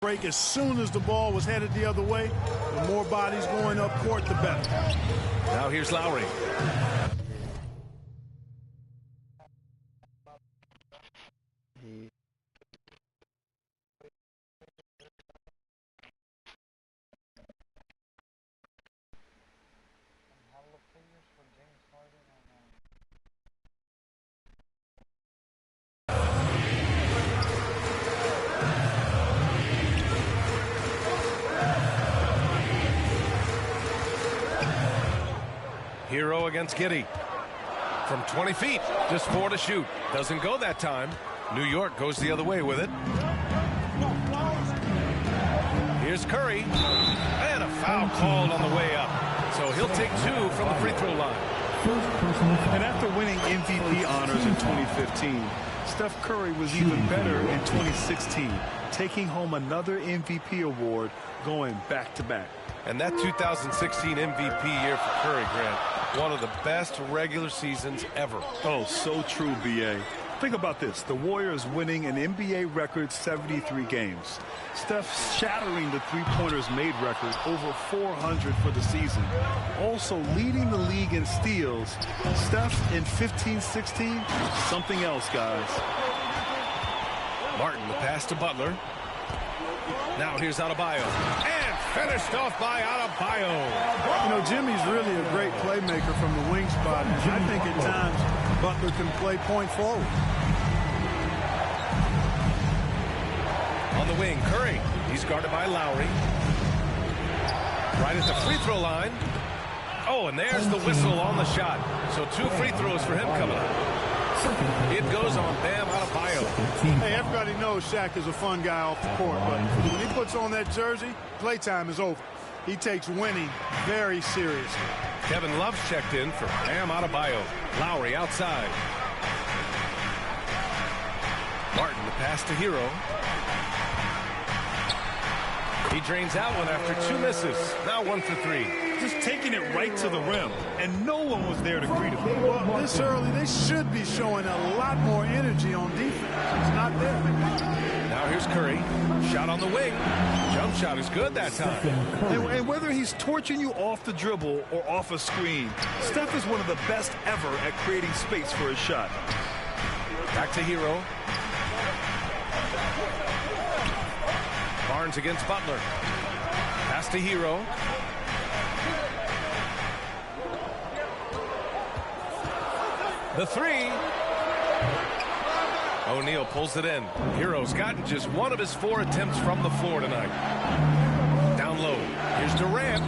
break as soon as the ball was headed the other way. The more bodies going up court, the better. Now here's Lowry. Hero against Giddey. From 20 feet, just 4 to shoot. Doesn't go that time. New York goes the other way with it. Here's Curry. And a foul called on the way up. So he'll take 2 from the free throw line. And after winning MVP honors in 2015, Steph Curry was even better in 2016, taking home another MVP award going back-to-back. And that 2016 MVP year for Curry, Grant, one of the best regular seasons ever. Oh, so true, B.A. Think about this. The Warriors winning an NBA record 73 games. Steph shattering the three-pointers made record, over 400 for the season. Also leading the league in steals. Steph in 15-16, something else, guys. Martin, the pass to Butler. Now here's Adebayo. And finished off by Adebayo. You know, Jimmy's really a great playmaker from the wing spot. And I think at times Butler can play point forward. On the wing, Curry. He's guarded by Lowry. Right at the free throw line. Oh, and there's the whistle on the shot. So 2 free throws for him coming up. It goes on Bam Adebayo. Hey, everybody knows Shaq is a fun guy off the court, but when he puts on that jersey, playtime is over. He takes winning very seriously. Kevin Love's checked in for Bam Adebayo. Lowry outside. Martin, the pass to Hero. He drains out one after 2 misses. Now 1 for 3. Just taking it right to the rim, and no one was there to greet him. Well, this early, they should be showing a lot more energy on defense. It's not there. Now here's Curry. Shot on the wing. Jump shot is good that time. And whether he's torching you off the dribble or off a screen, Steph is one of the best ever at creating space for his shot. Back to Hero. Barnes against Butler. Pass to Hero. The 3. O'Neal pulls it in. Hero's gotten just 1 of his 4 attempts from the floor tonight. Down low. Here's Durant.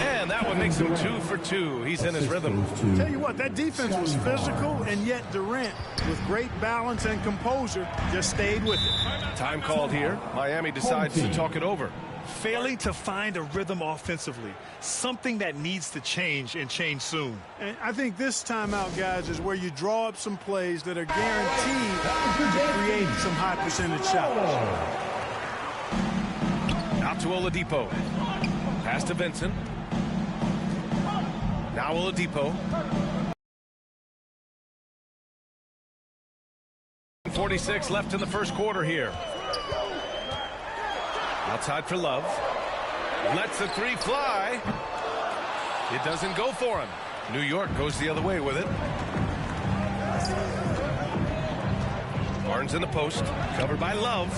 And that one makes him 2 for 2. He's in his rhythm. Tell you what, that defense was physical, and yet Durant, with great balance and composure, just stayed with it. Time called here. Miami decides to talk it over. Failing to find a rhythm offensively, something that needs to change and change soon. And I think this timeout, guys, is where you draw up some plays that are guaranteed to create some high percentage shots. Out to Oladipo. Pass to Vincent. Now Oladipo. 46 left in the first quarter here. Outside for Love. Lets the 3 fly. It doesn't go for him. New York goes the other way with it. Barnes in the post. Covered by Love.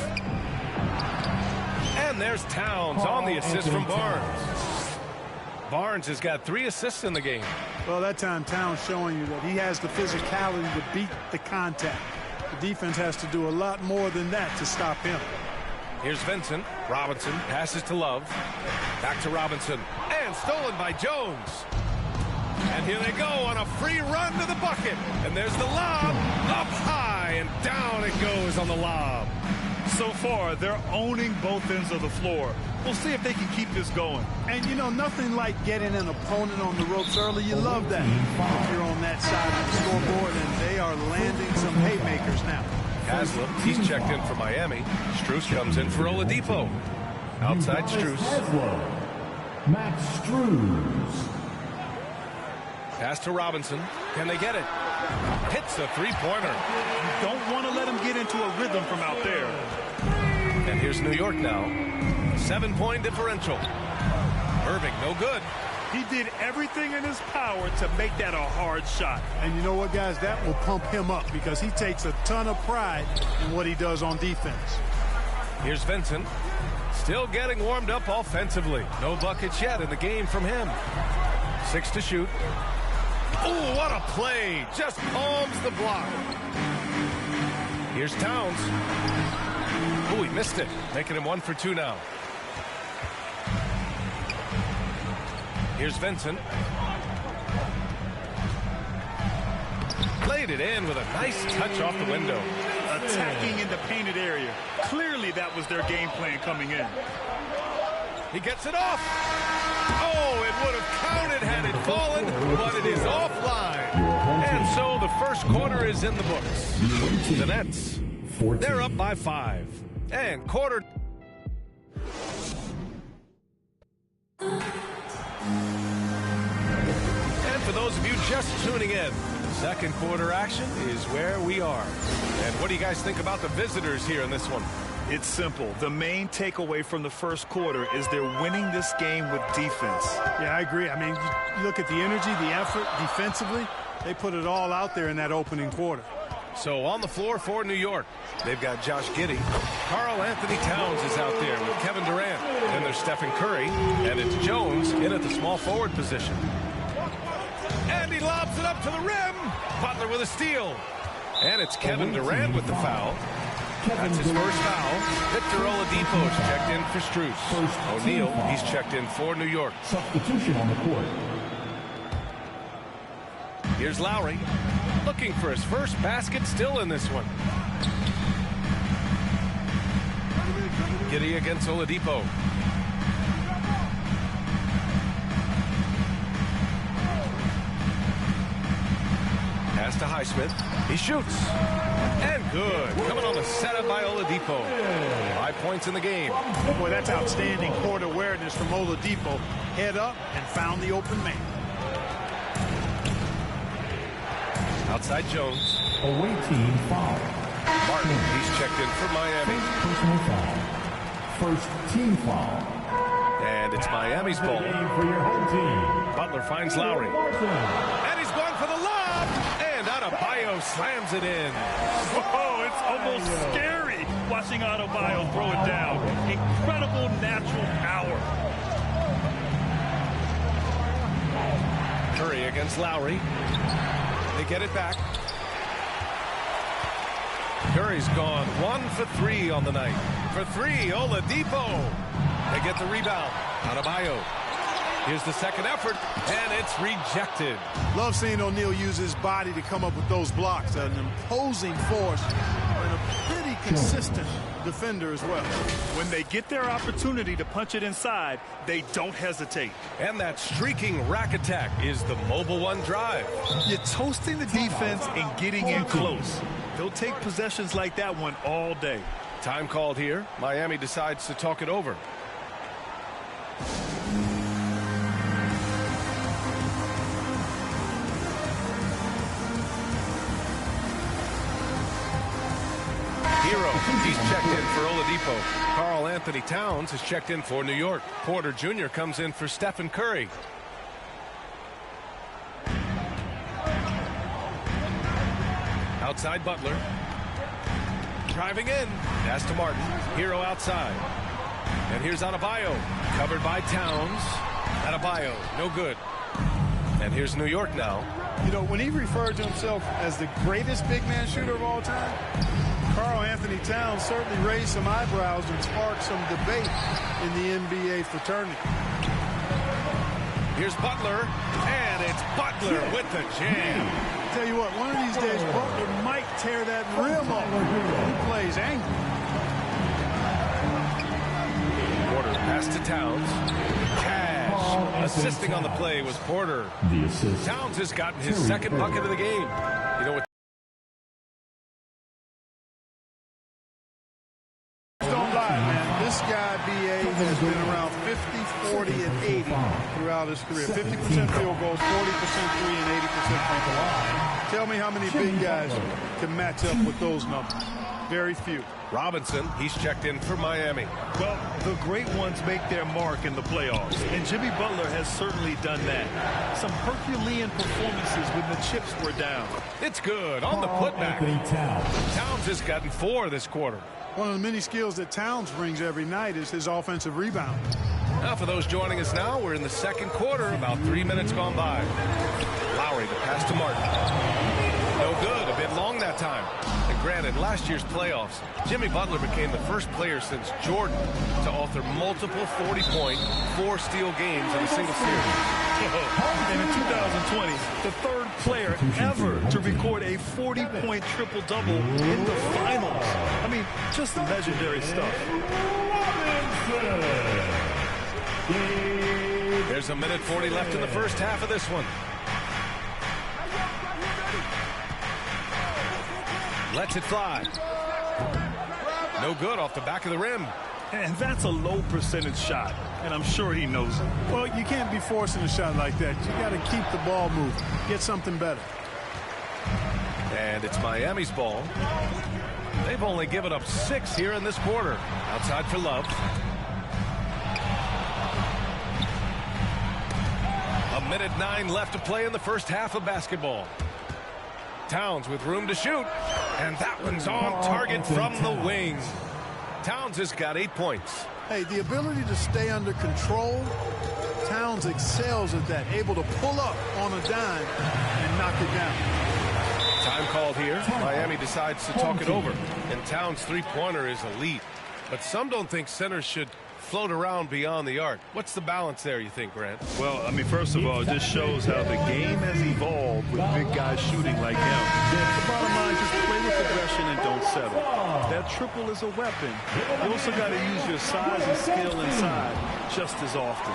And there's Towns on the assist from Barnes. Barnes has got 3 assists in the game. Well, that time Towns showing you that he has the physicality to beat the contact. The defense has to do a lot more than that to stop him. Here's Vincent. Robinson passes to Love. Back to Robinson. And stolen by Jones. And here they go on a free run to the bucket. And there's the lob. Up high and down it goes on the lob. So far, they're owning both ends of the floor. We'll see if they can keep this going. And, you know, nothing like getting an opponent on the ropes early. You love that if you're on that side of the scoreboard, and they are landing some haymakers now. Haslam, he's checked in for Miami. Strus comes in for Oladipo. Outside Strus. Max Strus. Pass to Robinson. Can they get it? Hits a 3-pointer. Don't want to let him get into a rhythm from out there. And here's New York now. 7-point differential. Irving, no good. He did everything in his power to make that a hard shot. And you know what, guys? That will pump him up because he takes a ton of pride in what he does on defense. Here's Vincent. Still getting warmed up offensively. No buckets yet in the game from him. 6 to shoot. Oh, what a play. Just palms the block. Here's Towns. Oh, he missed it. Making him 1 for 2 now. Here's Vincent. Played it in with a nice touch off the window. Attacking in the painted area. Clearly that was their game plan coming in. He gets it off. Oh, it would have counted had it fallen, but it is offline. And so the first quarter is in the books. The Nets, they're up by 5. And quarter. And for those of you just tuning in, second quarter action is where we are. And what do you guys think about the visitors here in this one? It's simple. The main takeaway from the first quarter is they're winning this game with defense. Yeah, I agree. I mean, you look at the energy, the effort defensively. They put it all out there in that opening quarter. So on the floor for New York, they've got Josh Giddey. Karl Anthony Towns is out there with Kevin Durant. Then there's Stephen Curry. And it's Jones in at the small forward position. And he lobs it up to the rim. Butler with a steal. And it's Kevin Durant with the foul. That's his first foul. Victor Oladipo's checked in for Strus. O'Neal, he's checked in for New York. Substitution on the court. Here's Lowry, looking for his first basket, still in this one. Giddey against Oladipo. Pass to Highsmith. He shoots. And good. Coming on the setup by Oladipo. 5 points in the game. Boy, that's outstanding court awareness from Oladipo. Head up and found the open man. Outside Jones. Away team foul. Martin, he's checked in for Miami. Personal foul. First team foul. And it's Miami's ball. For your home team. Butler finds Lowry. And he's going for the lob. And Adebayo slams it in. Oh, it's almost scary watching Adebayo throw it down. Incredible natural power. Curry against Lowry. They get it back. Curry's gone 1 for 3 on the night. For 3, Oladipo. They get the rebound. Adebayo. Here's the second effort, and it's rejected. Love seeing O'Neal use his body to come up with those blocks. An imposing force and a pretty consistent defender as well. When they get their opportunity to punch it inside, they don't hesitate. And that streaking rack attack is the Mobile One drive. You're toasting the defense and getting in close. They'll take possessions like that one all day. Time called here. Miami decides to talk it over. Hero, he's checked in for Oladipo. Karl Anthony Towns has checked in for New York. Porter Jr. comes in for Stephen Curry. Outside Butler. Driving in. Pass to Martin. Hero outside. And here's Adebayo. Covered by Towns. Adebayo, no good. And here's New York now. You know, when he referred to himself as the greatest big man shooter of all time, Karl Anthony Towns certainly raised some eyebrows and sparked some debate in the NBA fraternity. Here's Butler, and it's Butler with the jam. Tell you what, one of these days, Butler might tear that rim off. He plays angry. Porter pass to Towns. Cash. Assisting on the play was Porter. The assist. Towns has gotten his second bucket of the game. You know what? Don't lie, man. This guy, B.A., has been around 50, 40, and 80 throughout his career. 50% field goals, 40% three, and 80% free throw. Tell me how many big guys can match up with those numbers. Very few. Robinson, he's checked in for Miami. Well, the great ones make their mark in the playoffs, and Jimmy Butler has certainly done that. Some Herculean performances when the chips were down. It's good on the putback. Towns has gotten 4 this quarter. One of the many skills that Towns brings every night is his offensive rebound. Now for those joining us now, we're in the second quarter, about 3 minutes gone by. Lowry, the pass to Martin. No good, a bit long that time. And granted, last year's playoffs, Jimmy Butler became the first player since Jordan to author multiple 40-point, 4-steal games in a single series. And in 2020, the third player ever to record a 40-point triple-double in the finals. I mean, just legendary stuff. There's a minute 40 left in the first half of this one. Lets it fly. No good off the back of the rim. And that's a low percentage shot, and I'm sure he knows it. Well, you can't be forcing a shot like that. You got to keep the ball moving. Get something better. And it's Miami's ball. They've only given up 6 here in this quarter. Outside for Love. A minute 9 left to play in the first half of basketball. Towns with room to shoot, and that one's on target from the wing. Towns has got 8 points. Hey, the ability to stay under control, Towns excels at that, able to pull up on a dime and knock it down. Time called here. Miami decides to talk it over, and Towns' three-pointer is elite. But some don't think centers should float around beyond the arc. What's the balance there, you think, Grant? Well, I mean, first of all, it just shows how the game has evolved with big guys shooting like him. The bottom line, just play with aggression and don't settle. That triple is a weapon. You also got to use your size and skill inside just as often.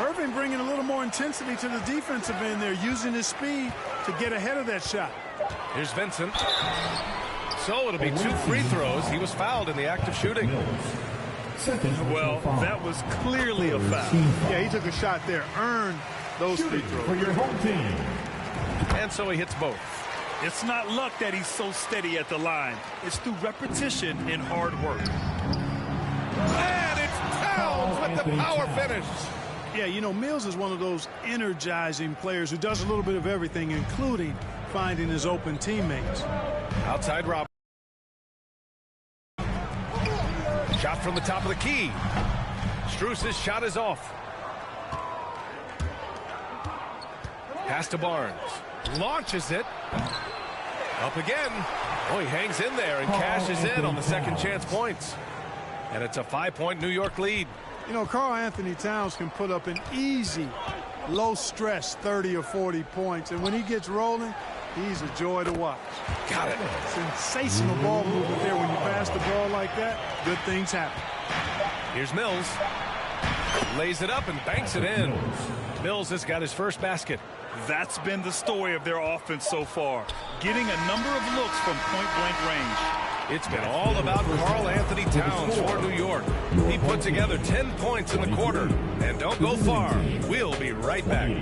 Irving bringing a little more intensity to the defensive end there, using his speed to get ahead of that shot. Here's Vincent. So it'll be 2 free throws. He was fouled in the act of shooting. Well, that was clearly a foul. Yeah, he took a shot there, earned those free throws. For your home team. And so he hits both. It's not luck that he's so steady at the line. It's through repetition and hard work. And it's Towns with the power finish. Yeah, you know, Mills is one of those energizing players who does a little bit of everything, including finding his open teammates. Outside Rob. Shot from the top of the key. Strus's shot is off. Pass to Barnes. Launches it. Up again. Oh, he hangs in there and cashes in on the second chance points. And it's a 5-point New York lead. You know, Karl Anthony Towns can put up an easy, low-stress 30 or 40 points. And when he gets rolling, he's a joy to watch. Got it. Sensational ball movement there. When you pass the ball like that, good things happen. Here's Mills. Lays it up and banks it in. Mills has got his first basket. That's been the story of their offense so far, getting a number of looks from point-blank range. It's been all about Karl Anthony Towns for New York. He put together 10 points in the quarter. And don't go far. We'll be right back.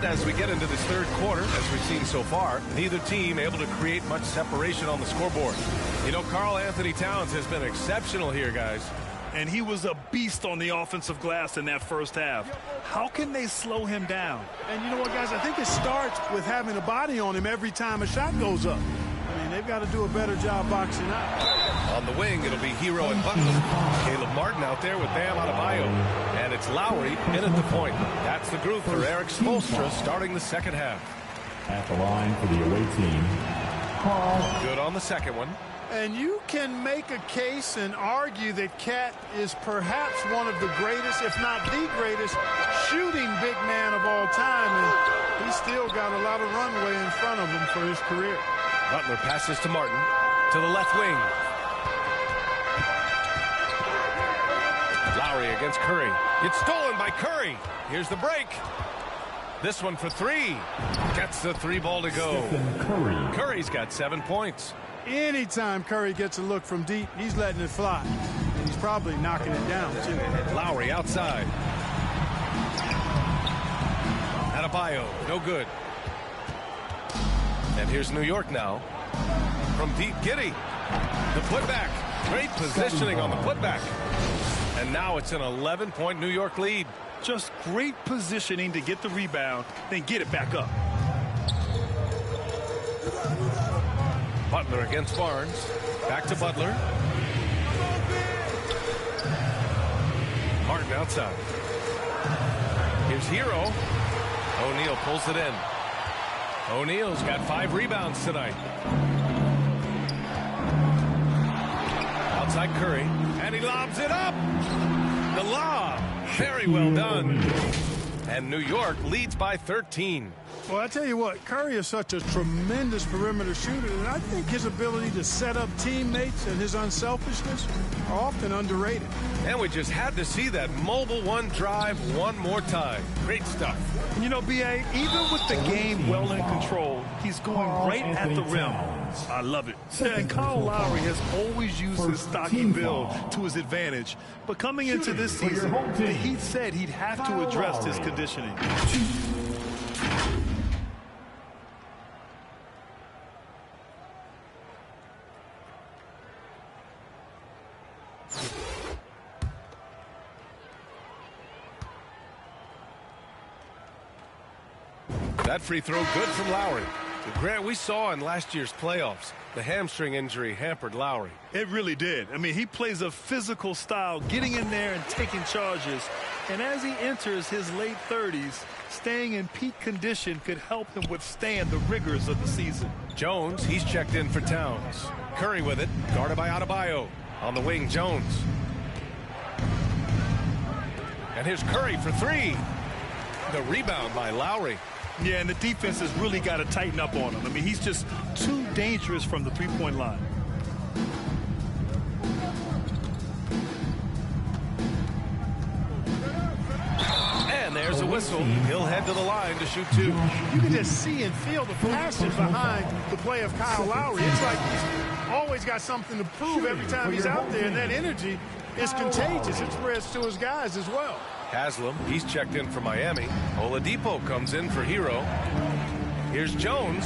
As we get into this third quarter, as we've seen so far, neither team able to create much separation on the scoreboard. You know, Karl Anthony Towns has been exceptional here, guys. And he was a beast on the offensive glass in that first half. How can they slow him down? And you know what, guys? I think it starts with having a body on him every time a shot goes up. I mean, they've got to do a better job boxing out. On the wing, it'll be Hero and Butler. Caleb Martin out there with Bam Adebayo. And it's Lowry in at the point. That's the group for Eric Spoelstra starting the second half. At the line for the away team, Karl. Good on the second one. And you can make a case and argue that Cat is perhaps one of the greatest, if not the greatest, shooting big man of all time. And he's still got a lot of runway in front of him for his career. Butler passes to Martin to the left wing. Lowry against Curry. It's stolen by Curry. Here's the break. This one for 3. Gets the 3 ball to go. Curry. Curry's got 7 points. Anytime Curry gets a look from deep, he's letting it fly. And he's probably knocking it down, too. Lowry outside. Adebayo, no good. And here's New York now. From deep, Giddey. The putback. Great positioning on the putback. And now it's an 11-point New York lead. Just great positioning to get the rebound, then get it back up. Butler against Barnes. Back to Butler. Martin outside. Here's Hero. O'Neal pulls it in. O'Neal's got 5 rebounds tonight. Outside Curry. And he lobs it up. The lob. Very well done. And New York leads by 13. Well, I tell you what, Curry is such a tremendous perimeter shooter, and I think his ability to set up teammates and his unselfishness are often underrated. And we just had to see that mobile one drive one more time. Great stuff. And you know, B.A., even with the game well in control, he's going right at the rim. I love it. And Kyle Lowry has always used his stocky build to his advantage. But coming into this season, the Heat said he'd have to address his conditioning. That free throw good from Lowry. Grant, we saw in last year's playoffs, the hamstring injury hampered Lowry. It really did. I mean, he plays a physical style, getting in there and taking charges. And as he enters his late 30s, staying in peak condition could help him withstand the rigors of the season. Jones, he's checked in for Towns. Curry with it, guarded by Adebayo. On the wing, Jones. And here's Curry for 3. The rebound by Lowry. Yeah, and the defense has really got to tighten up on him. I mean, he's just too dangerous from the three-point line. And there's a whistle. He'll head to the line to shoot 2. You can just see and feel the passion behind the play of Kyle Lowry. It's like he's always got something to prove every time he's out there, and that energy is contagious. It spreads to his guys as well. Haslam, he's checked in for Miami. Oladipo comes in for Hero. Here's Jones.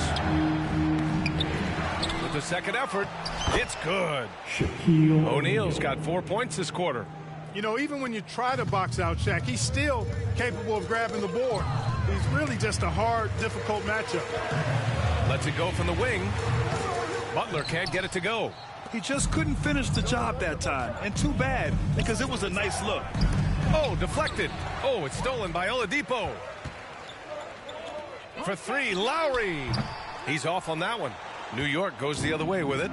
With the second effort, it's good. O'Neal's got 4 points this quarter. You know, even when you try to box out Shaq, he's still capable of grabbing the board. He's really just a hard, difficult matchup. Lets it go from the wing. Butler can't get it to go. He just couldn't finish the job that time. And too bad, because it was a nice look. Oh, deflected. Oh, it's stolen by Oladipo. For 3, Lowry. He's off on that one. New York goes the other way with it.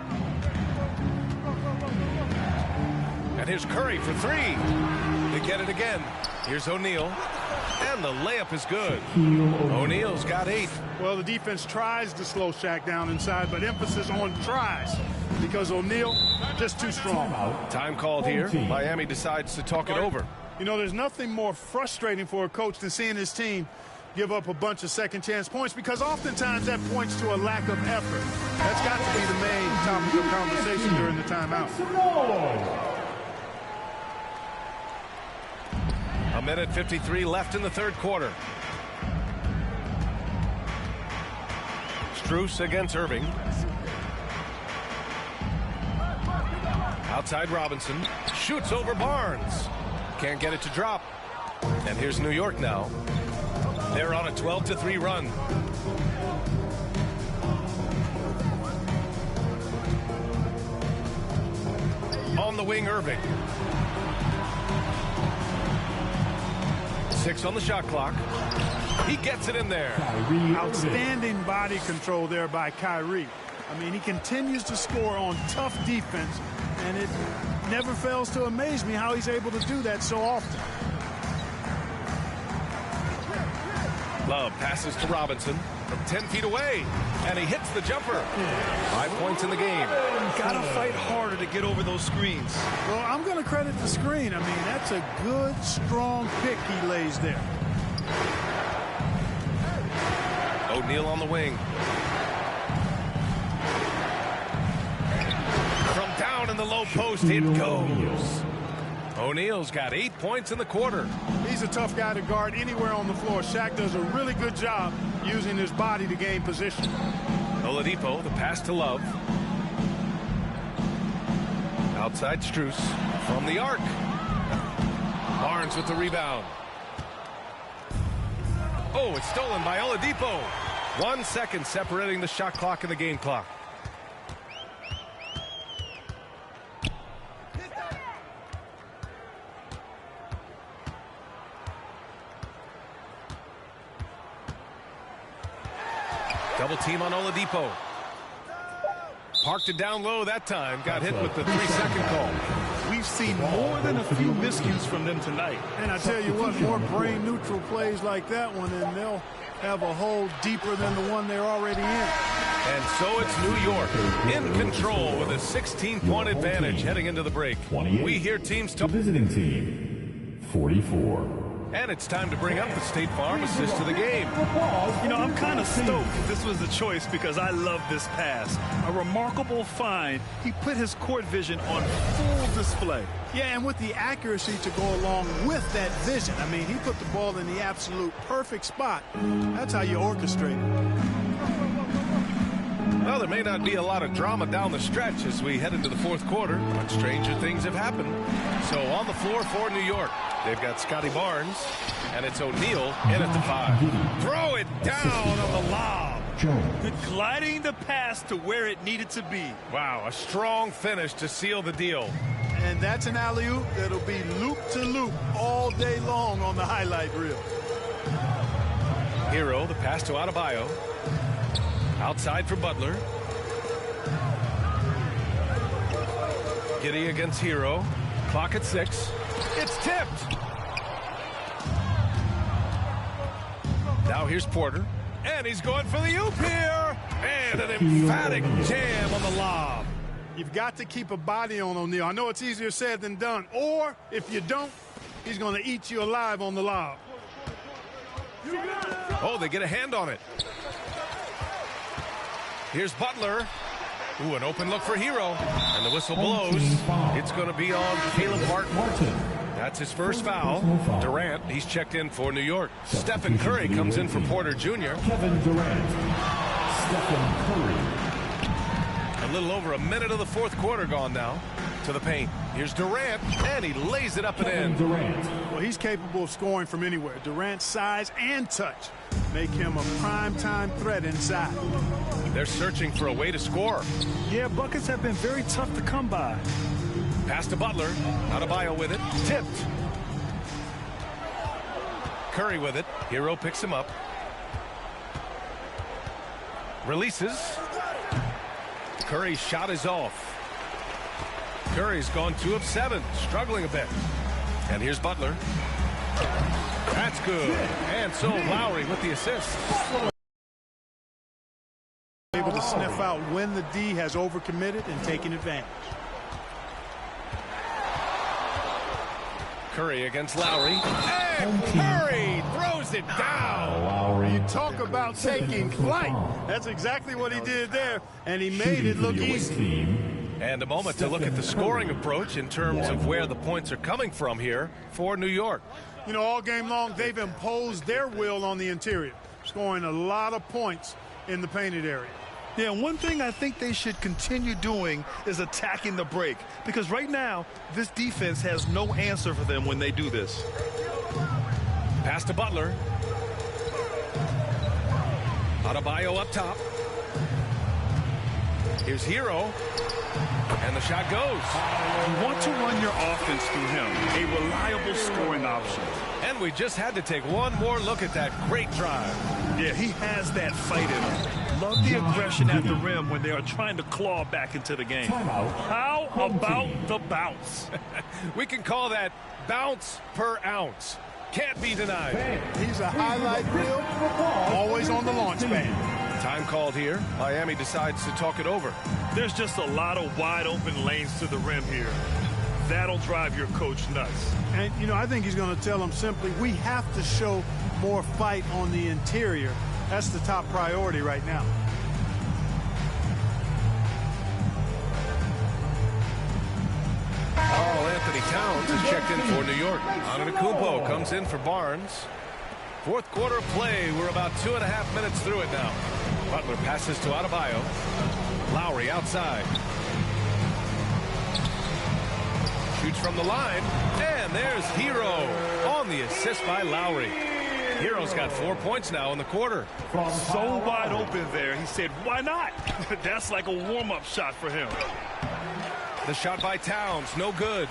And here's Curry for 3. They get it again. Here's O'Neal. And the layup is good. O'Neal's got 8. Well, the defense tries to slow Shaq down inside, but emphasis on tries because O'Neal just too strong. Time called here. Miami decides to talk it over. You know, there's nothing more frustrating for a coach than seeing his team give up a bunch of second-chance points, because oftentimes that points to a lack of effort. That's got to be the main topic of conversation during the timeout. A minute 53 left in the third quarter. Strus against Irving. Outside Robinson. Shoots over Barnes. Can't get it to drop. And here's New York now. They're on a 12-3 run. On the wing, Irving. 6 on the shot clock. He gets it in there. Outstanding body control there by Kyrie. I mean, he continues to score on tough defense, and it never fails to amaze me how he's able to do that so often. Love passes to Robinson from 10 feet away, and he hits the jumper. 5 points in the game. Gotta fight harder to get over those screens. Well, I'm going to credit the screen. I mean, that's a good, strong pick he lays there. O'Neal on the wing. the low post, it goes. O'Neal's got 8 points in the quarter. He's a tough guy to guard anywhere on the floor. Shaq does a really good job using his body to gain position. Oladipo, the pass to Love. Outside Strus from the arc. Barnes with the rebound. Oh, it's stolen by Oladipo. 1 second separating the shot clock and the game clock. Double team on Oladipo. Parked it down low that time. Got hit with the 3-second call. We've seen more than a few miscues from them tonight. And I tell you what, more brain-neutral plays like that one, and they'll have a hole deeper than the one they're already in. And so it's New York in control with a 16-point advantage heading into the break. We hear teams talk. Visiting team, 44. And it's time to bring up the State Farm assist to the game. You know, I'm kind of stoked this was the choice because I love this pass. A remarkable find. He put his court vision on full display. Yeah, and with the accuracy to go along with that vision. I mean, he put the ball in the absolute perfect spot. That's how you orchestrate it. Well, there may not be a lot of drama down the stretch as we head into the fourth quarter, but stranger things have happened. So on the floor for New York, they've got Scotty Barnes, and it's O'Neal in at the 5. Throw it down on the lob. Gliding the pass to where it needed to be. Wow, a strong finish to seal the deal. And that's an alley-oop that'll be loop-to-loop all day long on the highlight reel. Hero, the pass to Adebayo. Outside for Butler. Giddey against Hero. Clock at 6. It's tipped. Now here's Porter. And he's going for the oop here. And an emphatic jam on the lob. You've got to keep a body on O'Neal. I know it's easier said than done. Or, if you don't, he's going to eat you alive on the lob. Oh, they get a hand on it. Here's Butler. Ooh, an open look for Hero. And the whistle blows. It's going to be on Caleb Martin. That's his first foul. Durant, he's checked in for New York. Stephen Curry comes in for Porter Jr. Kevin Durant. Stephen Curry. A little over a minute of the fourth quarter gone now. To the paint. Here's Durant, and he lays it up and in. Durant. Well, he's capable of scoring from anywhere. Durant's size and touch make him a prime-time threat inside. They're searching for a way to score. Yeah, buckets have been very tough to come by. Pass to Butler. Adebayo with it. Tipped. Curry with it. Hero picks him up. Releases. Curry's shot is off. Curry's gone 2 of 7, struggling a bit. And here's Butler. That's good. And so Lowry with the assist. Able to sniff out when the D has overcommitted and taken advantage. Curry against Lowry. And Curry throws it down. Lowry. You talk about taking flight. That's exactly what he did there, and he made it look easy. And a moment to look at the scoring approach in terms of where the points are coming from here for New York. You know, all game long, they've imposed their will on the interior, scoring a lot of points in the painted area. Yeah, one thing I think they should continue doing is attacking the break, because right now, this defense has no answer for them when they do this. Pass to Butler. Adebayo up top. Here's Hero. And the shot goes. You want to run your offense through him, a reliable scoring option. And we just had to take one more look at that great drive. Yeah, he has that fight in him. Love the aggression at the rim when they are trying to claw back into the game. How about the bounce? We can call that bounce per ounce. Can't be denied. He's a highlight reel, always on the launch pad. Time called here. Miami decides to talk it over. There's just a lot of wide open lanes to the rim here. That'll drive your coach nuts. And, you know, I think he's going to tell them simply, we have to show more fight on the interior. That's the top priority right now. is checked in for New York. Antetokounmpo comes in for Barnes. Fourth quarter of play. We're about 2.5 minutes through it now. Butler passes to Adebayo. Lowry outside. Shoots from the line. And there's Hero on the assist by Lowry. Hero's got 4 points now in the quarter. So wide open there. He said, why not? That's like a warm-up shot for him. The shot by Towns, no good.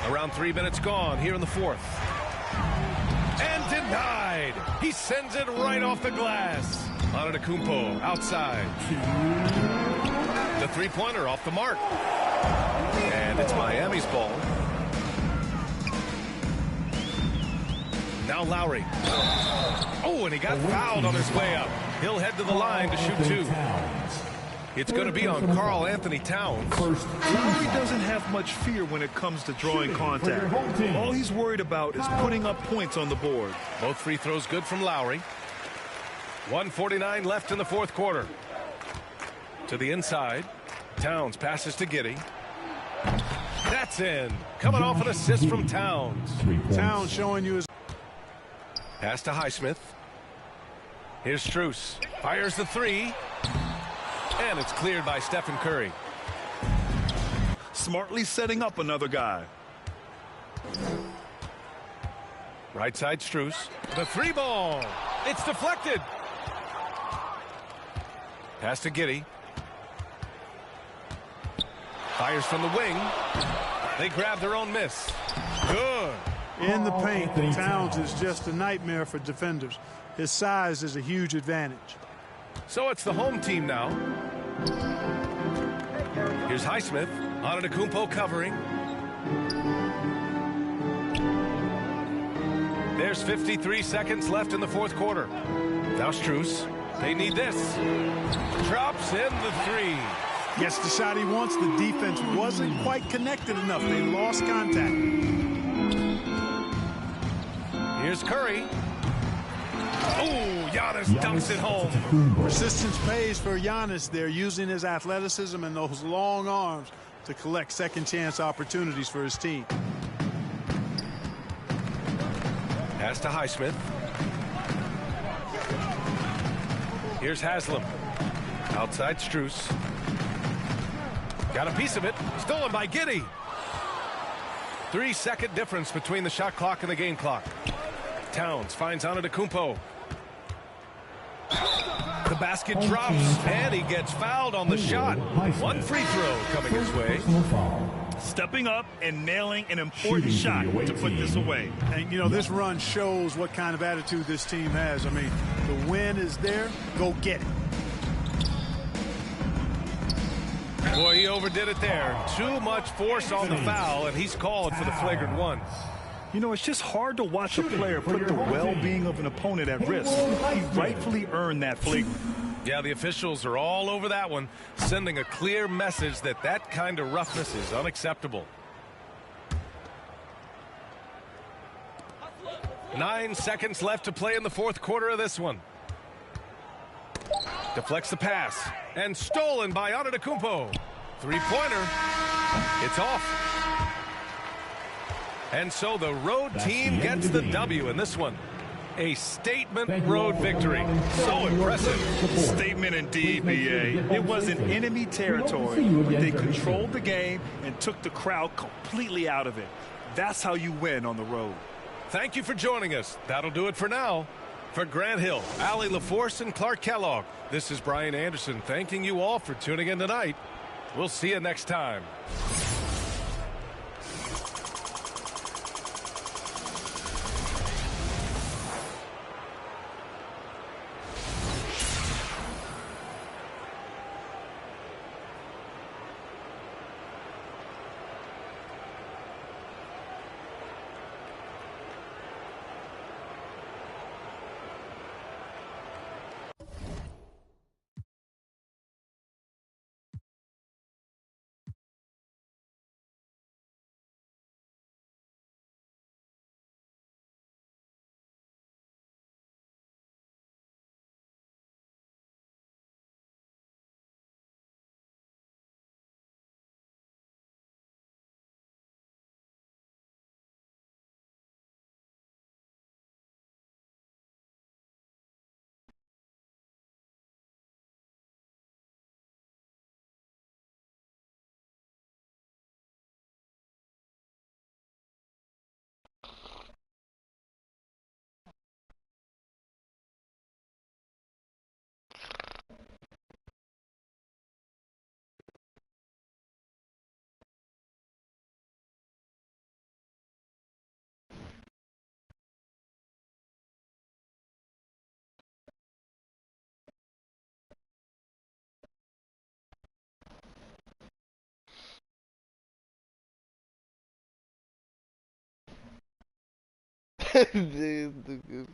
Around 3 minutes gone here in the fourth. And denied. He sends it right off the glass. Antetokounmpo outside. The three-pointer off the mark. And it's Miami's ball. Now Lowry. Oh, and he got fouled on his way up. He'll head to the line to shoot two. It's going to be on Karl Anthony Towns. Lowry doesn't have much fear when it comes to drawing contact. All he's worried about is putting up points on the board. Both free throws good from Lowry. 1:49 left in the fourth quarter. To the inside. Towns passes to Giddey. That's in. Coming off an assist from Towns. Towns showing you his... Pass to Highsmith. Here's Strus. Fires the three. And it's cleared by Stephen Curry. Smartly setting up another guy. Right side Strus. The three ball. It's deflected. Pass to Giddey. Fires from the wing. They grab their own miss. Good. In the paint, Towns is just a nightmare for defenders. His size is a huge advantage. So it's the home team now. Here's Highsmith. Antetokounmpo covering. There's 53 seconds left in the fourth quarter. Now Strus. They need this. Drops in the three. Gets the shot he wants. The defense wasn't quite connected enough. They lost contact. Here's Curry. Oh, Giannis dumps it home. Persistence pays for Giannis. They're using his athleticism and those long arms to collect second chance opportunities for his team. Pass to Highsmith. Here's Haslam. Outside Strus. Got a piece of it. Stolen by Giddey. 3-second difference between the shot clock and the game clock. Towns finds Antetokounmpo. The basket drops, and he gets fouled on the shot. One free throw coming his way. Stepping up and nailing an important shot to put this away. And, you know, this run shows what kind of attitude this team has. I mean, the win is there. Go get it. Boy, he overdid it there. Too much force on the foul, and he's called for the flagrant one. You know, it's just hard to watch a player put the well-being of an opponent at risk. He rightfully earned that flagrant. Yeah, the officials are all over that one, sending a clear message that that kind of roughness is unacceptable. 9 seconds left to play in the fourth quarter of this one. Deflects the pass, and stolen by Antetokounmpo. Three-pointer. It's off. And so the road team gets the W in this one. A statement road victory. So impressive. Statement indeed, B.A. It wasn't enemy territory, but they controlled the game and took the crowd completely out of it. That's how you win on the road. Thank you for joining us. That'll do it for now. For Grant Hill, Allie LaForce, and Clark Kellogg, this is Brian Anderson thanking you all for tuning in tonight. We'll see you next time. Dude,